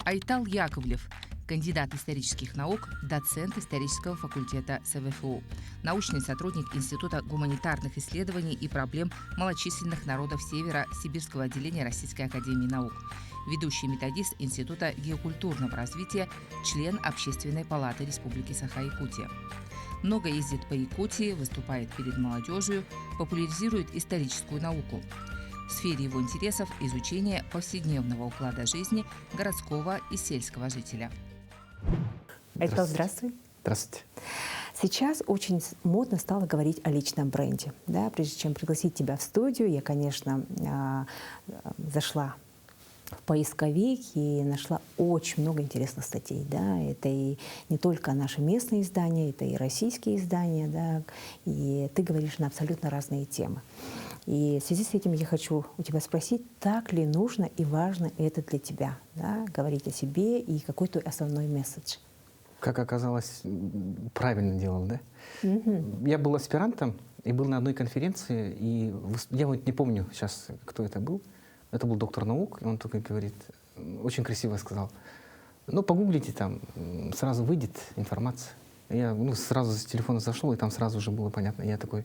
Айтал Яковлев, кандидат исторических наук, доцент исторического факультета СВФУ, научный сотрудник Института гуманитарных исследований и проблем малочисленных народов Севера Сибирского отделения Российской академии наук, ведущий методист Института геокультурного развития, член Общественной палаты Республики Саха-Якутия. Много ездит по Якутии, выступает перед молодежью, популяризирует историческую науку. В сфере его интересов изучение повседневного уклада жизни городского и сельского жителя. Айтал, здравствуй. Здравствуйте. Сейчас очень модно стало говорить о личном бренде. Да? Прежде чем пригласить тебя в студию, я, конечно, зашла в поисковик и нашла очень много интересных статей. Да? Это и не только наши местные издания, это и российские издания. Да? И ты говоришь на абсолютно разные темы. И в связи с этим я хочу у тебя спросить, так ли нужно и важно это для тебя, да? Говорить о себе и какой твой основной месседж? Как оказалось, правильно делал, да? Я был аспирантом и был на одной конференции, и я вот не помню сейчас, кто это был. Это был доктор наук, и он только говорит, очень красиво сказал, ну, погуглите там, сразу выйдет информация. Я сразу с телефона зашел, и там сразу же было понятно. Я такой,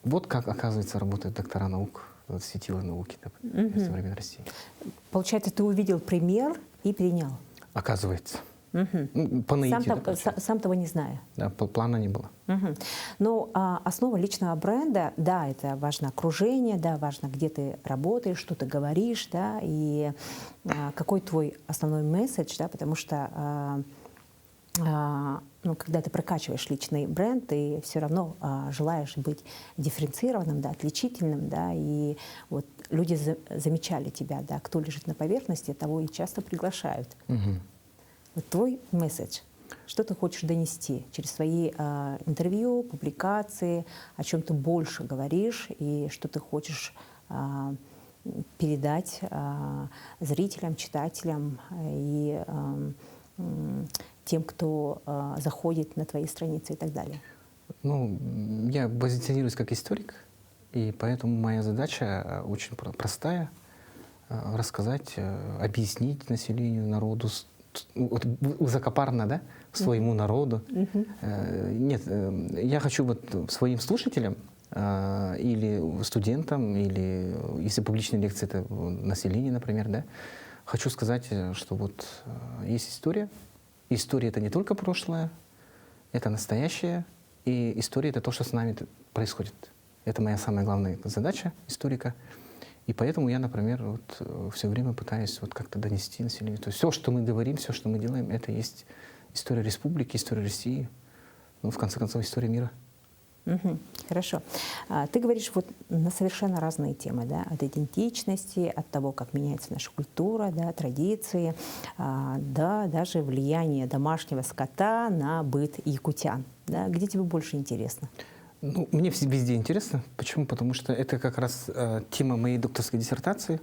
вот как, оказывается, работают доктора наук, светила науки в современной России. Получается, ты увидел пример и перенял? Оказывается. По наитию. Сам того не зная. Да, плана не было. Ну, основа личного бренда, да, это важно окружение, да, важно, где ты работаешь, что ты говоришь, да, и какой твой основной месседж, да, потому что когда ты прокачиваешь личный бренд, ты все равно желаешь быть дифференцированным, да, отличительным, да, и вот люди замечали тебя, да, кто лежит на поверхности, того и часто приглашают. Вот твой месседж, что ты хочешь донести через свои интервью, публикации, о чем ты больше говоришь и что ты хочешь передать зрителям, читателям и тем, кто заходит на твои страницы и так далее? Ну, я позиционируюсь как историк, и поэтому моя задача очень простая — рассказать, объяснить населению, народу, высокопарно, да, своему народу. Нет, я хочу вот своим слушателям или студентам, или если публичная лекция, это население, например, да, хочу сказать, что вот есть история. История — это не только прошлое, это настоящее, и история — это то, что с нами происходит. Это моя самая главная задача историка. И поэтому я, например, вот, все время пытаюсь вот как-то донести населению. То есть все, что мы говорим, все, что мы делаем, это есть история республики, история России, ну, в конце концов, история мира. Хорошо. Ты говоришь вот на совершенно разные темы, да, от идентичности, от того, как меняется наша культура, да, традиции, да, даже влияние домашнего скота на быт якутян. Да. Где тебе больше интересно? Ну, мне везде интересно. Почему? Потому что это как раз тема моей докторской диссертации.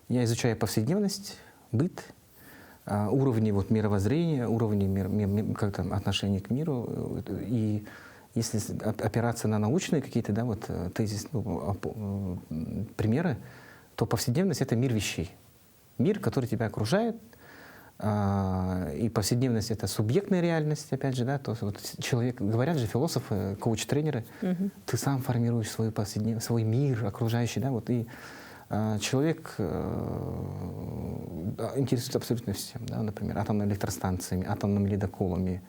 Я изучаю повседневность, быт, уровни вот мировоззрения, уровни отношения к миру. И если опираться на научные какие-то, да, вот, примеры, то повседневность — это мир вещей. Мир, который тебя окружает. И повседневность — это субъектная реальность, опять же, да, то вот человек, говорят же философы, коуч-тренеры, ты сам формируешь свой мир окружающий, да, вот, и человек интересуется абсолютно всем, да, например, атомными электростанциями, атомными ледоколами,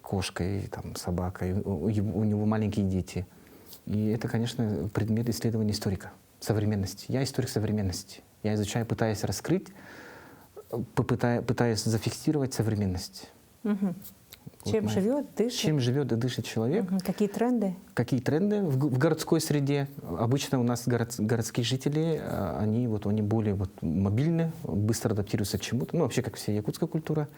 кошкой, там, собакой, у него маленькие дети. И это, конечно, предмет исследования историка современности. Я историк современности. Я изучаю, пытаясь раскрыть, пытаясь зафиксировать современность. Чем живет, дышит? Чем живет и дышит человек. Какие тренды? Какие тренды в городской среде? Обычно у нас городские жители, они более мобильны, быстро адаптируются к чему-то. Ну, вообще, как вся якутская культура.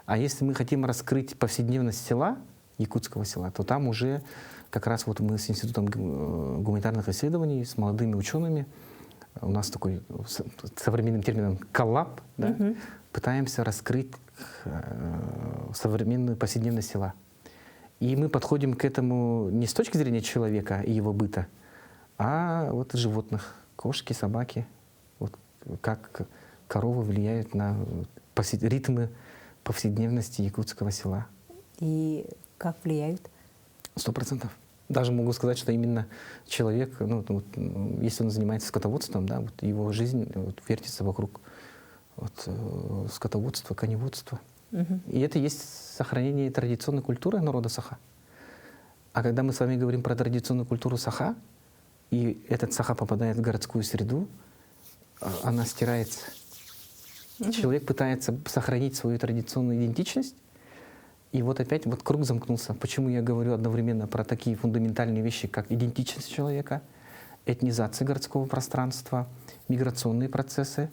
А если мы хотим раскрыть повседневность села, якутского села, то там уже как раз вот мы с Институтом гуманитарных исследований, с молодыми учеными, у нас такой современным термином коллаб, да, пытаемся раскрыть современную повседневность села. И мы подходим к этому не с точки зрения человека и его быта, а вот животных, кошки, собаки, вот как коровы влияют на ритмы повседневности якутского села. И как влияют? 100%. Даже могу сказать, что именно человек, если он занимается скотоводством, да, вот его жизнь вертится вокруг скотоводства, коневодства. И это есть сохранение традиционной культуры народа Саха. А когда мы с вами говорим про традиционную культуру Саха, и этот Саха попадает в городскую среду, она стирается. Человек пытается сохранить свою традиционную идентичность, и вот опять круг замкнулся. Почему я говорю одновременно про такие фундаментальные вещи, как идентичность человека, этнизация городского пространства, миграционные процессы,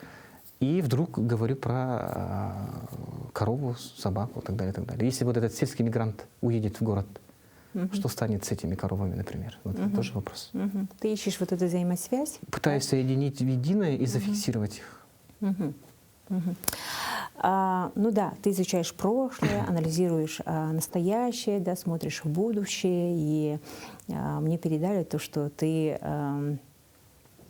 и вдруг говорю про корову, собаку и так далее, и так далее. Если вот этот сельский мигрант уедет в город, что станет с этими коровами, например? Вот это тоже вопрос. Ты ищешь вот эту взаимосвязь? Пытаюсь соединить в единое и зафиксировать их. Ну да, ты изучаешь прошлое, анализируешь настоящее, да, смотришь в будущее, и мне передали то, что ты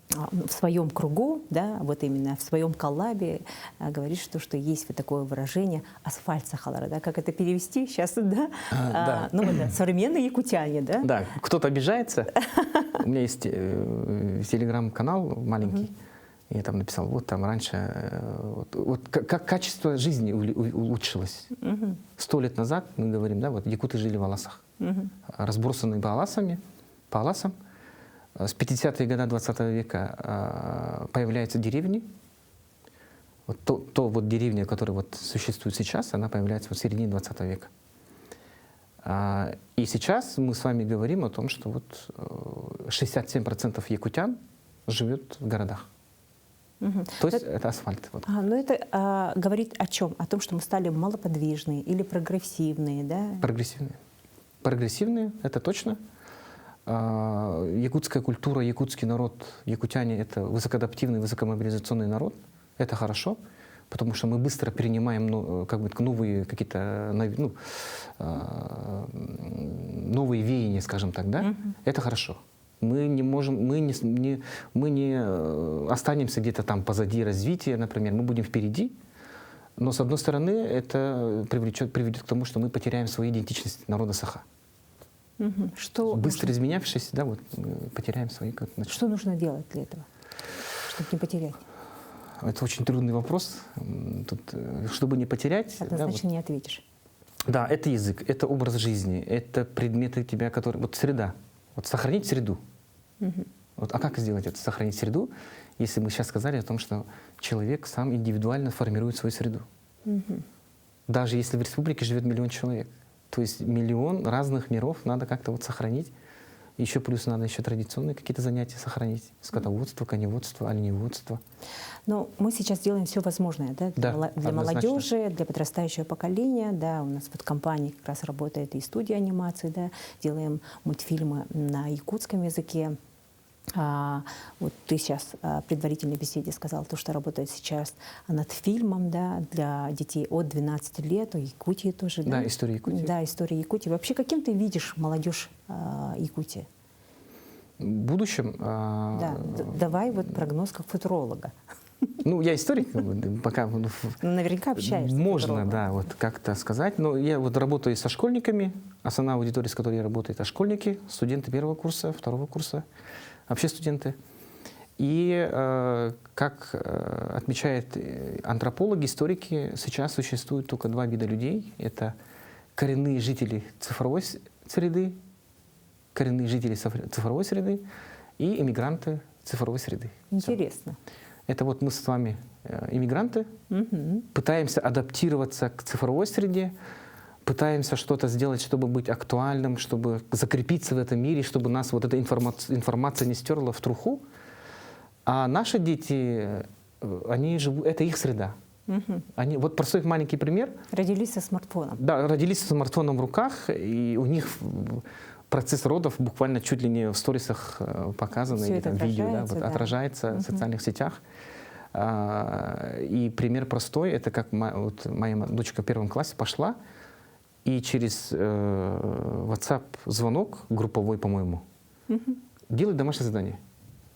в своем кругу, да, вот именно в своем коллабе говоришь, что есть вот такое выражение «асфальт Сахалара», да, как это перевести сейчас, да? Да. Современные якутяне, да? Да, кто-то обижается. У меня есть телеграм-канал маленький. Я там написал, вот там раньше, как качество жизни улучшилось. 100 лет назад, мы говорим, да, вот якуты жили в Аласах, разбросанные по Аласам. С 50-е годы 20 века появляются деревни. Вот деревня, которая вот существует сейчас, она появляется в середине 20 века. И сейчас мы с вами говорим о том, что вот 67% якутян живет в городах. То есть это асфальт. Вот. Но это говорит о чем? О том, что мы стали малоподвижные или прогрессивные, да? Прогрессивные. Прогрессивные, это точно. Якутская культура, якутский народ, якутяне — это высокоадаптивный, высокомобилизационный народ. Это хорошо, потому что мы быстро перенимаем новые какие-то новые веяния, скажем так, да? Это хорошо. Мы не останемся где-то там позади развития, например, мы будем впереди. Но с одной стороны, это приведет к тому, что мы потеряем свою идентичность народа Саха. Быстро изменявшись, да, вот потеряем свои. Что нужно делать для этого, чтобы не потерять? Это очень трудный вопрос. Тут, чтобы не потерять. Однозначно не ответишь. Да, это язык, это образ жизни, это предметы тебя, которые. Вот среда. Вот сохранить среду. А как сделать это? Сохранить среду, если мы сейчас сказали о том, что человек сам индивидуально формирует свою среду. Даже если в республике живет 1 миллион человек. То есть 1 миллион разных миров надо как-то вот сохранить. Еще плюс надо еще традиционные какие-то занятия сохранить. Скотоводство, коневодство, оленеводство. Но мы сейчас делаем все возможное, да, для молодежи, для подрастающего поколения. Да, у нас вот в компании как раз работает и студия анимации, да, делаем мультфильмы на якутском языке. Вот ты сейчас в предварительной беседе сказал, то, что работает сейчас над фильмом, да, для детей от 12 лет, у Якутии тоже. Да, история Якутии. Да, история Якутии. Вообще, каким ты видишь молодежь Якутии? В будущем... Да, давай вот прогноз как футуролога. Ну, я историк, пока... Наверняка общаешься. Можно, да, вот как-то сказать. Но я вот работаю со школьниками. Основная аудитория, с которой я работаю, это школьники, студенты 1-го курса, 2-го курса. Вообще студенты. И, как отмечают антропологи, историки, сейчас существует только 2 вида людей. Это коренные жители цифровой среды и иммигранты цифровой среды. Интересно. Это вот мы с вами иммигранты, пытаемся адаптироваться к цифровой среде, пытаемся что-то сделать, чтобы быть актуальным, чтобы закрепиться в этом мире, чтобы нас вот эта информация не стерла в труху. А наши дети, они живут, это их среда. Они, вот простой маленький пример. Родились со смартфоном. Да, родились со смартфоном в руках, и у них процесс родов буквально чуть ли не в сторисах показан, или там видео, да, вот, отражается в социальных сетях. И пример простой, это как вот моя дочка в 1 классе пошла, и через WhatsApp звонок, групповой, по-моему, делает домашнее задание.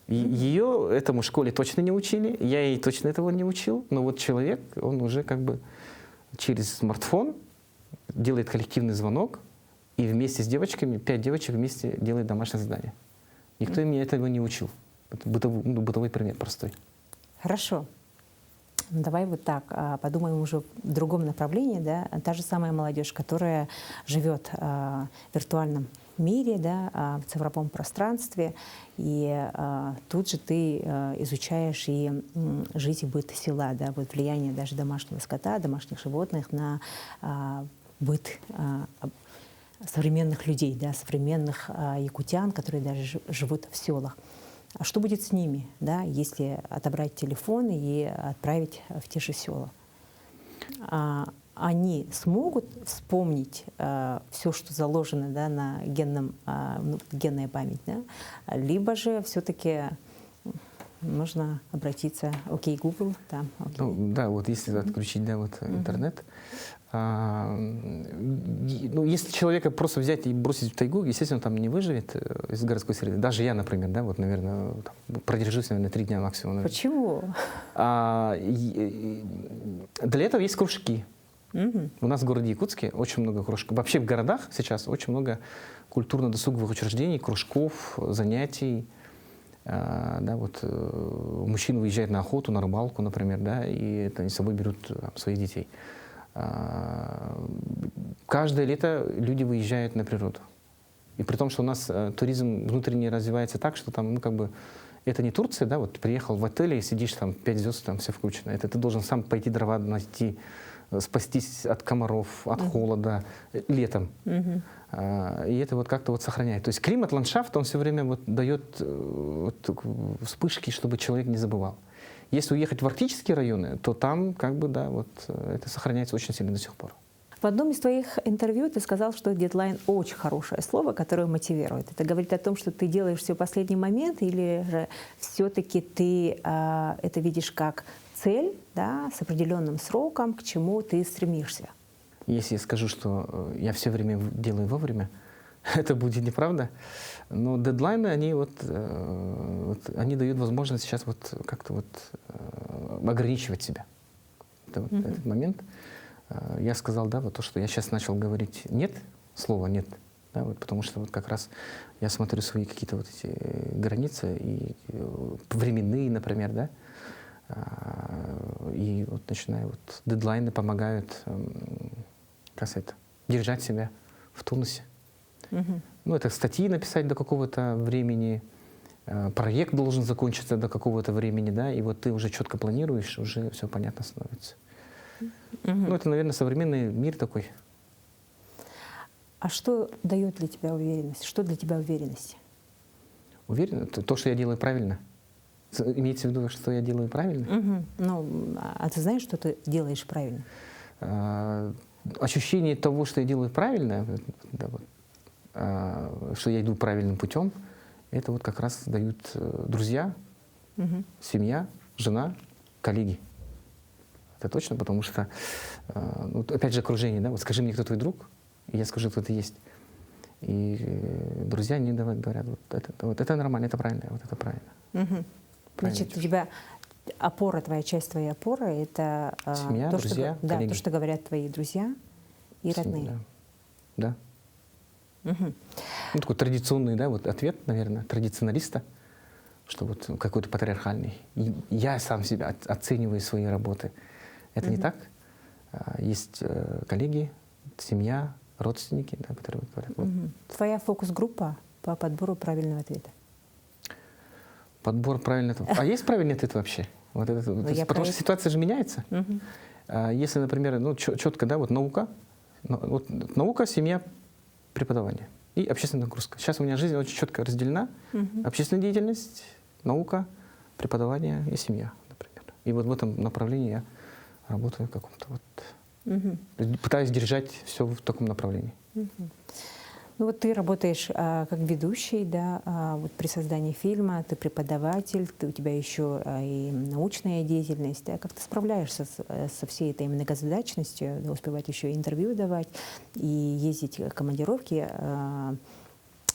Ее этому в школе точно не учили, я ей точно этого не учил, но вот человек, он уже как бы через смартфон делает коллективный звонок, и вместе с девочками, 5 девочек вместе делает домашнее задание. Никто меня этого не учил. Это бытовой пример простой. Хорошо. Давай вот так подумаем уже в другом направлении, да, та же самая молодежь, которая живет в виртуальном мире, да, в цифровом пространстве, и тут же ты изучаешь и жизнь и быт села, да, вот влияние даже домашнего скота, домашних животных на быт современных людей, да, современных якутян, которые даже живут в селах. А что будет с ними, да, если отобрать телефон и отправить в те же села? Они смогут вспомнить все, что заложено, да, на генная память, да? Либо же все-таки нужно обратиться, окей, Google, да, окей. Ну, да, вот если отключить, да, вот интернет, ну, если человека просто взять и бросить в тайгу, естественно, он там не выживет из городской среды. Даже я, например, да, вот, наверное, там, продержусь, наверное, 3 дня максимум. Наверное. Почему? Для этого есть кружки. У нас в городе Якутске очень много кружков. Вообще в городах сейчас очень много культурно-досуговых учреждений, кружков, занятий. Да, вот, мужчины выезжают на охоту, на рыбалку, например, да, и это они с собой берут там, своих детей. Каждое лето люди выезжают на природу. И при том, что у нас туризм внутренний развивается так, что там, ну, как бы, это не Турция, да, вот приехал в отель и сидишь там 5 звезд, там все включено. Это ты должен сам пойти дрова найти, спастись от комаров, от холода летом. И это вот как-то вот сохраняет. То есть климат, ландшафт, он все время вот дает вот вспышки, чтобы человек не забывал. Если уехать в арктические районы, то там как бы, да, вот это сохраняется очень сильно до сих пор. В одном из твоих интервью ты сказал, что дедлайн очень хорошее слово, которое мотивирует. Это говорит о том, что ты делаешь все в последний момент, или же все-таки ты это видишь как цель, да, с определенным сроком, к чему ты стремишься? Если я скажу, что я все время делаю вовремя, это будет неправда. Но дедлайны, они они дают возможность сейчас вот как-то вот ограничивать себя. Это вот этот момент. Я сказал, да, вот то, что я сейчас начал говорить «нет», слово «нет», да, вот, потому что вот как раз я смотрю свои какие-то вот эти границы, и временные, например, да, и вот начинаю, вот дедлайны помогают, как сказать, держать себя в тонусе. Ну, это статьи написать до какого-то времени, проект должен закончиться до какого-то времени, да, и вот ты уже четко планируешь, уже все понятно становится. Ну, это, наверное, современный мир такой. А что дает для тебя уверенность? Что для тебя уверенность? Уверен? То, что я делаю правильно. Имеется в виду, что я делаю правильно? Ну, а ты знаешь, что ты делаешь правильно? Ощущение того, что я делаю правильно, да, вот, что я иду правильным путем, это вот как раз дают друзья, семья, жена, коллеги. Это точно, потому что, ну, опять же, окружение, да, вот скажи мне, кто твой друг, и я скажу, кто ты есть. И друзья не говорят, вот это нормально, это правильно, вот это правильно. Значит, у тебя опора, твоя часть твоей опоры, это семья, то, друзья, что, да, то, что говорят твои друзья и родные. Да. Ну, такой традиционный, да, вот ответ, наверное, традиционалиста, что вот какой-то патриархальный. Я сам себя оцениваю свои работы. Это не так. Есть коллеги, семья, родственники, да, которые говорят. Вот. Твоя фокус-группа по подбору правильного ответа? Подбор правильного ответа. А есть правильный ответ вообще? Вот это, потому что ситуация же меняется. Если, например, ну, четко, да, вот наука, семья, преподавание и общественная нагрузка. Сейчас у меня жизнь очень четко разделена. Общественная деятельность, наука, преподавание и семья, например. И вот в этом направлении я работаю в каком-то вот... Пытаюсь держать все в таком направлении. Ну вот ты работаешь как ведущий, да, вот при создании фильма, ты преподаватель, у тебя еще и научная деятельность. Да, как ты справляешься со всей этой многозадачностью, да, успевать еще интервью давать и ездить в командировки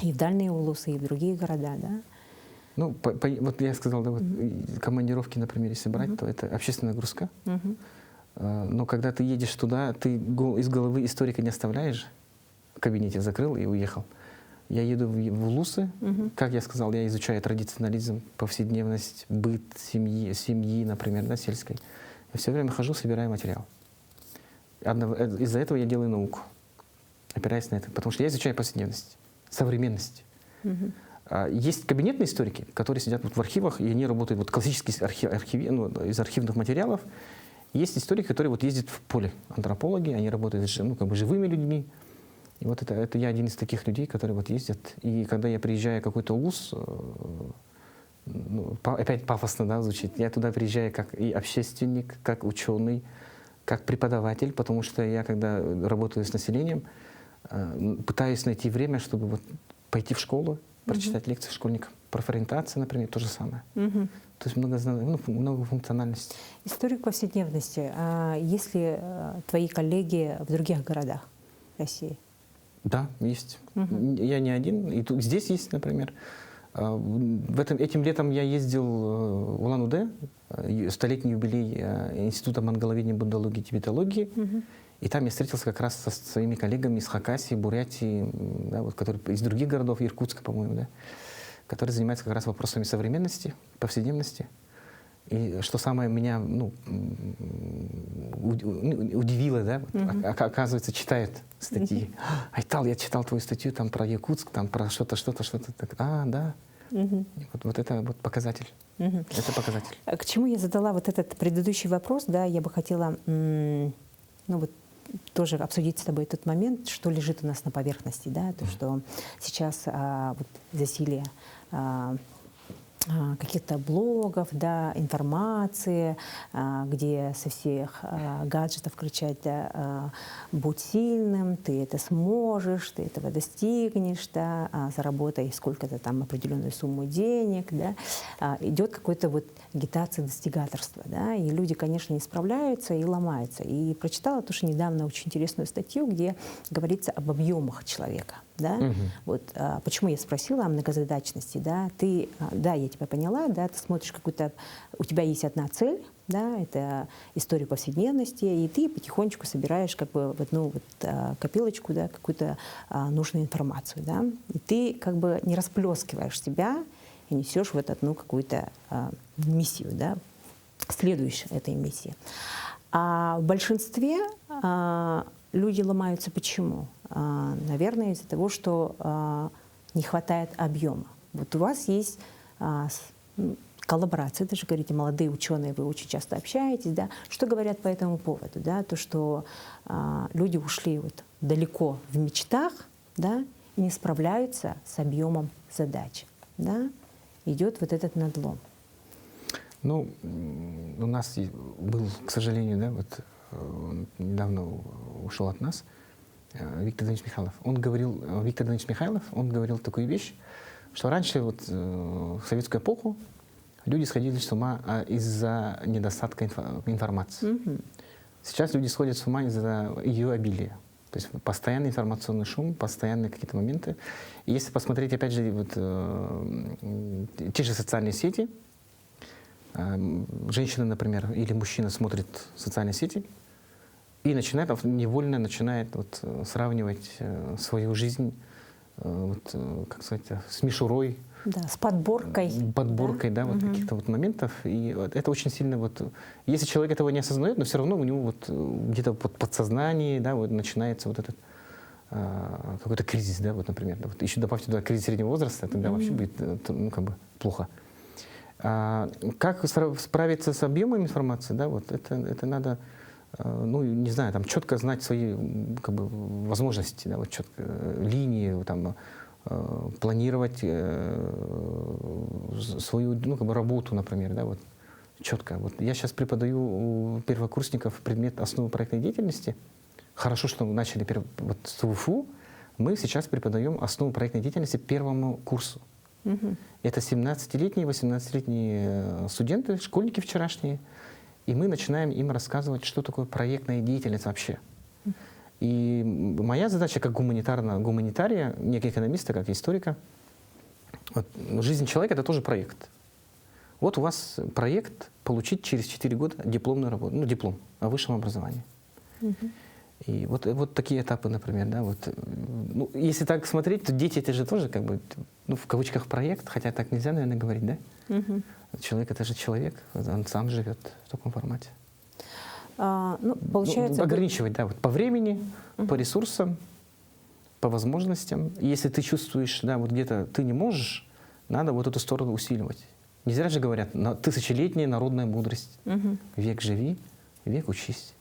и в дальние улусы, и в другие города, да? Ну, вот я сказал, да, вот, командировки, например, если брать, то это общественная нагрузка. Но когда ты едешь туда, ты из головы историка не оставляешь, в кабинете закрыл и уехал. Я еду в Улусы, как я сказал, я изучаю традиционализм, повседневность, быт семьи, например, да, сельской. Я все время хожу, собираю материал. Из-за этого я делаю науку, опираясь на это, потому что я изучаю повседневность, современность. Есть кабинетные историки, которые сидят вот в архивах, и они работают вот классические из архивных материалов. Есть историки, которые вот ездят в поле, антропологи, они работают как бы живыми людьми. И вот это я один из таких людей, которые вот ездят. И когда я приезжаю в какой-то улус, опять пафосно, да, звучит, я туда приезжаю как и общественник, как ученый, как преподаватель, потому что я, когда работаю с населением, пытаюсь найти время, чтобы вот пойти в школу, прочитать лекции школьникам. Профориентация, например, то же самое. То есть много функциональностей. Историк повседневности. Есть ли твои коллеги в других городах России? Да, есть. Я не один. И тут, здесь есть, например. Этим летом я ездил в Улан-Удэ, столетний юбилей Института монголоведения, буддологии и тибетологии. И там я встретился как раз со своими коллегами из Хакасии, Бурятии, да, вот, которые из других городов, Иркутска, по-моему, да, которые занимаются как раз вопросами современности, повседневности. И что самое меня удивило, да, оказывается, читают статьи. Айтал, я читал твою статью там про Якутск, там про что-то. Да. Вот это вот показатель. Это показатель. К чему я задала вот этот предыдущий вопрос, да, я бы хотела тоже обсудить с тобой тот момент, что лежит у нас на поверхности, да, то, что сейчас вот засилие каких-то блогов, да, информации, где со всех гаджетов кричать, да, будь сильным, ты это сможешь, ты этого достигнешь, да, заработай сколько-то там определенную сумму денег, да, идет какой-то вот агитация достигаторства, да, и люди, конечно, не справляются и ломаются. И прочитала тоже недавно очень интересную статью, где говорится об объемах человека. Да? Вот, почему я спросила о многозадачности, да? Да, я тебя поняла, да, ты смотришь какую-то, у тебя есть одна цель, да, это история повседневности, и ты потихонечку собираешь как бы в одну вот копилочку, да, какую-то нужную информацию, да, и ты как бы не расплескиваешь себя и несешь вот одну какую-то миссию, да, следующей этой миссии. А в большинстве люди ломаются почему? Наверное, из-за того, что не хватает объема. Вот у вас есть коллаборации, даже говорите, молодые ученые, вы очень часто общаетесь, да? Что говорят по этому поводу? Да? То, что люди ушли вот далеко в мечтах, да, и не справляются с объемом задач. Да? Идет вот этот надлом. Ну, у нас был, к сожалению, да, вот недавно ушел от нас Виктор Данилович Михайлов. Виктор Данилович Михайлов, он говорил такую вещь, что раньше вот, в советскую эпоху люди сходили с ума из-за недостатка информации. Сейчас люди сходят с ума из-за ее обилия. То есть постоянный информационный шум, постоянные какие-то моменты. И если посмотреть, опять же, вот, те же социальные сети, женщина, например, или мужчина смотрит социальные сети и невольно начинает вот, сравнивать свою жизнь вот, как сказать, с мишурой. Да, с подборкой. Подборкой, да, вот каких-то вот моментов. И вот это очень сильно вот... Если человек этого не осознает, но все равно у него вот где-то в подсознании, да, вот начинается вот этот какой-то кризис, да, вот, например. Да, вот еще добавьте туда кризис среднего возраста, тогда вообще будет, ну, как бы плохо. Как справиться с объемом информации, да, вот это надо, ну, не знаю, там, четко знать свои, как бы, возможности, да, вот, четко, линии, там, планировать свою, ну, как бы, работу, например, да, вот, четко. Вот я сейчас преподаю у первокурсников предмет основы проектной деятельности. Хорошо, что мы начали вот, с УФУ. Мы сейчас преподаем основу проектной деятельности первому курсу. Это 17-летние, 18-летние студенты, школьники вчерашние. И мы начинаем им рассказывать, что такое проектная деятельность вообще. И моя задача как гуманитария, не как экономиста, как историка, Вот, жизнь человека — это тоже проект. Вот у вас проект получить через 4 года дипломную работу, ну, диплом о высшем образовании. И вот такие этапы, например, да, вот, ну, если так смотреть, то дети — это же тоже как бы, ну, в кавычках проект, хотя так нельзя, наверное, говорить, да? Человек — это же человек, он сам живет в таком формате. Ну, получается... Ну, ограничивать, да, вот по времени, по ресурсам, по возможностям. Если ты чувствуешь, да, вот где-то ты не можешь, надо вот эту сторону усиливать. Не зря же говорят, тысячелетняя народная мудрость. Век живи, век учись.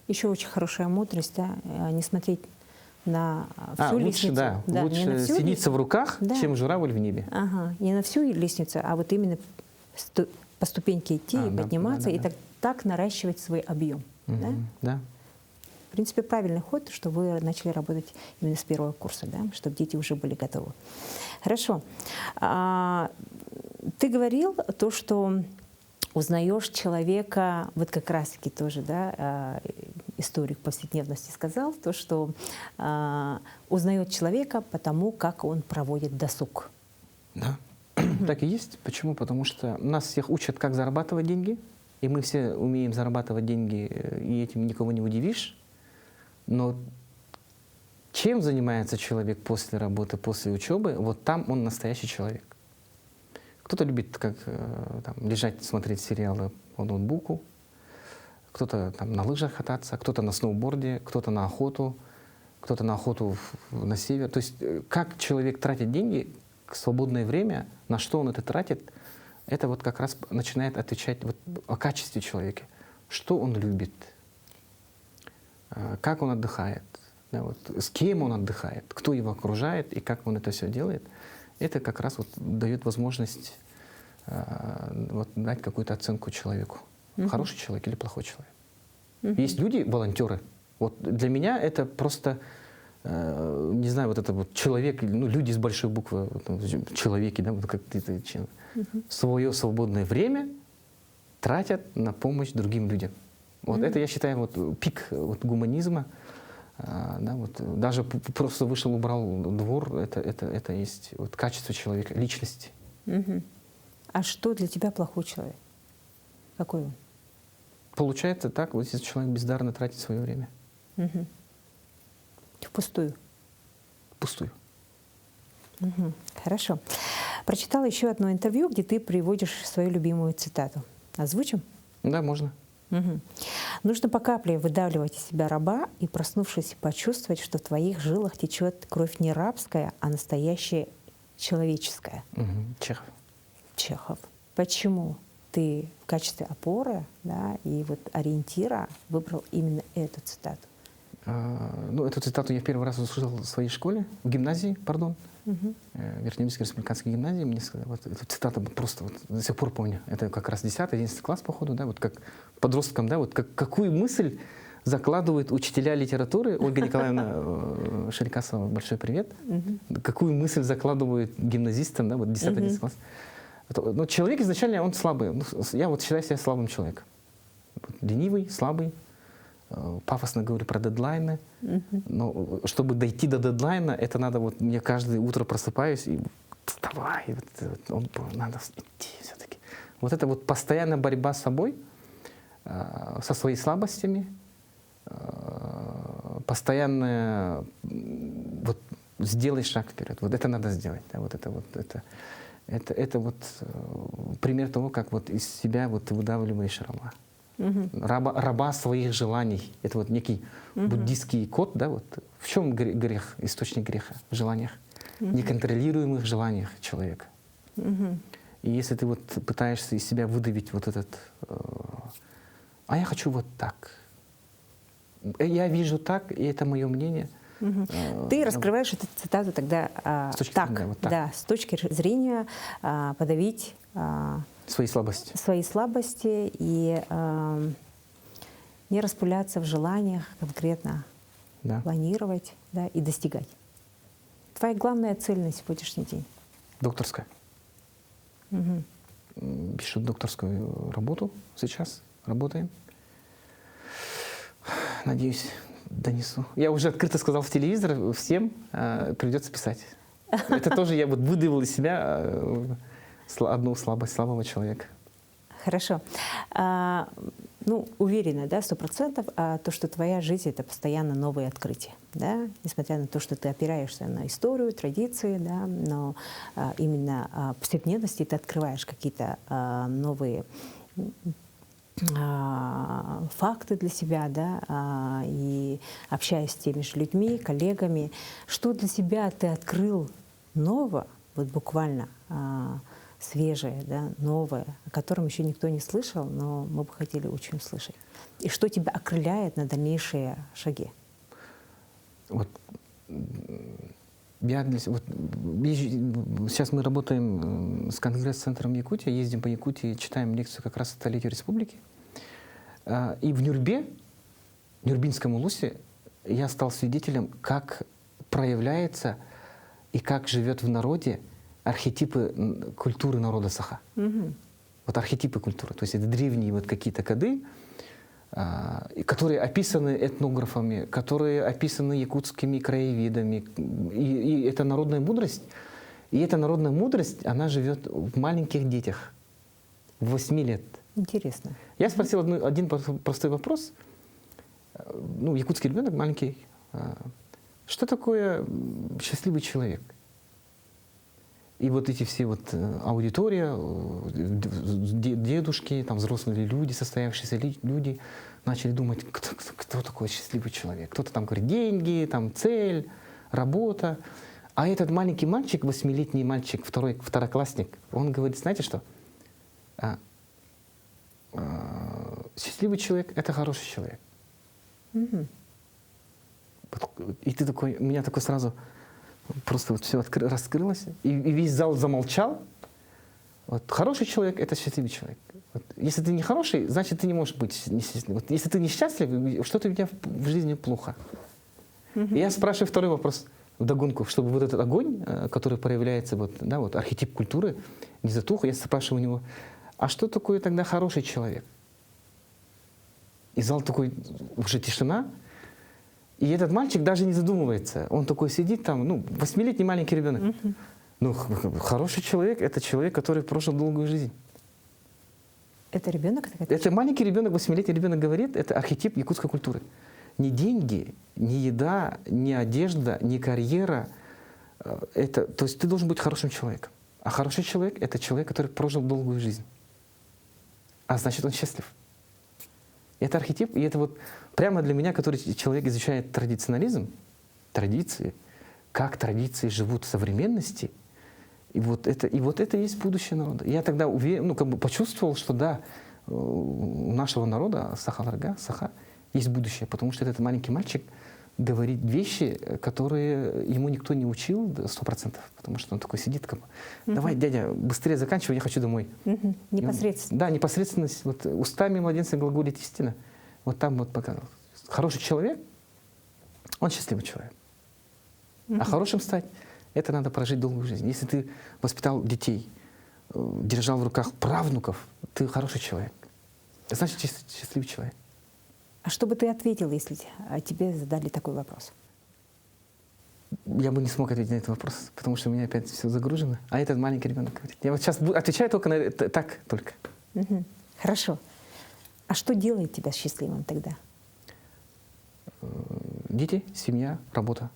Еще очень хорошая мудрость, да, не смотреть на всю лучше, лестницу. да, лучше сидиться в руках, да, чем журавль в небе. Ага, не на всю лестницу, а вот именно по ступеньке идти и подниматься, и так наращивать свой объем. Да? Да. В принципе, правильный ход, что вы начали работать именно с первого курса, да, чтобы дети уже были готовы. Хорошо. Ты говорил то, что узнаешь человека, вот как раз-таки тоже, да, историк повседневности сказал, то, что узнает человека потому, как он проводит досуг. Да, так и есть. Почему? Потому что нас всех учат, как зарабатывать деньги, и мы все умеем зарабатывать деньги, и этим никого не удивишь. Но чем занимается человек после работы, после учебы, вот там он настоящий человек. Кто-то любит как, там, лежать, смотреть сериалы по ноутбуку, кто-то там на лыжах кататься, кто-то на сноуборде, кто-то на охоту на север. То есть как человек тратит деньги, свободное время, на что он это тратит, это вот как раз начинает отвечать вот о качестве человека. Что он любит, как он отдыхает, да, вот, с кем он отдыхает, кто его окружает и как он это все делает. Это как раз вот дает возможность вот, дать какую-то оценку человеку. Хороший человек или плохой человек. Есть люди, волонтеры. Вот для меня это просто, не знаю, вот это вот человек, ну, люди с большой буквы, вот, человеки, да, вот как это, свое свободное время тратят на помощь другим людям. Вот это, я считаю, вот пик вот, гуманизма. Да, вот, даже просто вышел, убрал двор, это есть вот, качество человека, личности. А что для тебя плохой человек? Какой он? Получается так, вот если человек бездарно тратит свое время. Впустую. Впустую. Хорошо. Прочитала еще одно интервью, где ты приводишь свою любимую цитату. Озвучим? Да, можно. Нужно по капле выдавливать из себя раба и, проснувшись, почувствовать, что в твоих жилах течет кровь не рабская, а настоящая человеческая. Чехов. Чехов. Почему ты в качестве опоры, да, и вот ориентира выбрал именно эту цитату? Ну, эту цитату я в первый раз услышал в своей школе, в гимназии, пардон, Верхнеуральской республиканской гимназии. Мне сказали, вот эту цитату просто вот, до сих пор помню. Это как раз 10-11 класс, походу, да, вот как подросткам, да, вот какую мысль закладывают учителя литературы, Ольга Николаевна Шарикасова, большой привет, какую мысль закладывают гимназистам, да, вот 10-11 класс. Но человек изначально, он слабый. Я вот считаю себя слабым человеком. Ленивый, слабый. Пафосно говорю про дедлайны. Но чтобы дойти до дедлайна, это надо, вот мне каждое утро просыпаюсь и вставай, надо идти все-таки. Вот это вот постоянная борьба с собой, со своими слабостями, постоянно вот сделай шаг вперед. Вот это надо сделать. Да, это вот пример того, как вот из себя вот ты выдавливаешь раба. Раба своих желаний. Это вот некий буддийский код, да, вот. В чем грех, источник греха? В желаниях. Неконтролируемых желаниях человека. И если ты вот пытаешься из себя выдавить вот этот, а я хочу вот так, я вижу так, и это мое мнение. Ты раскрываешь эту цитату тогда с точки зрения подавить свои слабости и не распыляться в желаниях конкретно, планировать, да, и достигать. Твоя главная цель на сегодняшний день? Докторская. Пишу докторскую работу сейчас, работаем. Надеюсь, донесу. Я уже открыто сказал в телевизор, всем придется писать. Это тоже я вот выдавил из себя одну слабость слабого человека. Хорошо. Ну, уверена, да, 100%, то, что твоя жизнь — это постоянно новые открытия, да, несмотря на то, что ты опираешься на историю, традиции, да, но именно в повседневности ты открываешь какие-то новые факты для себя, да, и общаясь с теми же людьми, коллегами. Что для себя ты открыл нового, вот буквально свежее, да, новое, о котором еще никто не слышал, но мы бы хотели очень услышать? И что тебя окрыляет на дальнейшие шаги? Вот, сейчас мы работаем с Конгресс-центром Якутии, ездим по Якутии, читаем лекцию как раз о столетию республики. И в Нюрбе, Нюрбинском улусе, я стал свидетелем, как проявляется и как живет в народе архетипы культуры народа Саха. Вот архетипы культуры. То есть это древние вот какие-то коды, которые описаны этнографами, которые описаны якутскими краеведами. И это народная мудрость. И эта народная мудрость, она живет в маленьких детях, 8 лет. Интересно. Я спросил один простой вопрос. Ну, якутский ребенок маленький. Что такое счастливый человек? И вот эти все вот аудитория, дедушки, там взрослые люди, состоявшиеся люди, начали думать, кто такой счастливый человек. Кто-то там говорит деньги, там цель, работа. А этот маленький мальчик, 8-летний мальчик, второклассник, он говорит, знаете что? Счастливый человек — это хороший человек. И ты такой, у меня такой сразу просто вот все раскрылось, и весь зал замолчал. Вот, хороший человек — это счастливый человек. Вот, если ты не хороший, значит, ты не можешь быть несчастливым. Вот, если ты несчастлив, что-то у тебя в жизни плохо. И я спрашиваю второй вопрос вдогонку, чтобы вот этот огонь, который проявляется, вот, да, вот, архетип культуры, не затух. Я спрашиваю у него, а что такое тогда хороший человек? И зал такой, уже тишина. И этот мальчик даже не задумывается. Он такой сидит там, ну, 8-летний маленький ребенок. Ну, хороший человек — это человек, который прожил долгую жизнь. Это ребенок? Это маленький ребенок, 8-летний ребенок говорит, это архетип якутской культуры. Ни деньги, ни еда, ни одежда, ни карьера. То есть ты должен быть хорошим человеком. А хороший человек — это человек, который прожил долгую жизнь. А значит, он счастлив. Это архетип, и это вот прямо для меня, который человек изучает традиционализм, традиции, как традиции живут в современности, и вот это и есть будущее народа. Я тогда уверен, как бы почувствовал, что да, у нашего народа, Саха, есть будущее, потому что этот маленький мальчик говорит вещи, которые ему никто не учил 100%, потому что он такой сидит, как бы, давай, дядя, быстрее заканчивай, я хочу домой. Непосредственно. Да, непосредственность. Вот устами младенца глаголит истина. Вот там вот показал. Хороший человек, он счастливый человек. А хорошим стать, это надо прожить долгую жизнь. Если ты воспитал детей, держал в руках правнуков, ты хороший человек. Значит, счастливый человек. А что бы ты ответил, если тебе задали такой вопрос? Я бы не смог ответить на этот вопрос, потому что у меня опять все загружено. А этот маленький ребенок говорит. Я вот сейчас отвечаю только на так только. Хорошо. А что делает тебя счастливым тогда? Дети, семья, работа,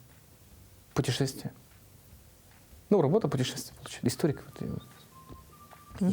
путешествия. Ну, работа, путешествие, историк. Вот,